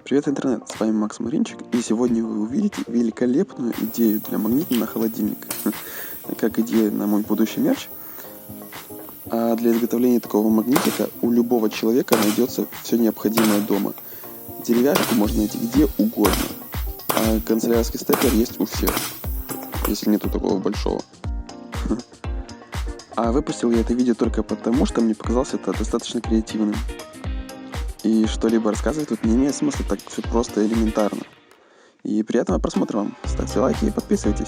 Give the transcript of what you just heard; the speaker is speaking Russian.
Привет, интернет! С вами Макс Маринчик, и сегодня вы увидите великолепную идею для магнита на холодильник. Как идея на мой будущий мерч. А для изготовления такого магнитика у любого человека найдется все необходимое дома. Деревяшку можно найти где угодно, а канцелярский степлер есть у всех, если нету такого большого. А выпустил я это видео только потому, что мне показалось это достаточно креативным. И что-либо рассказывать тут не имеет смысла, так все просто и элементарно. И приятного просмотра вам. Ставьте лайки и подписывайтесь.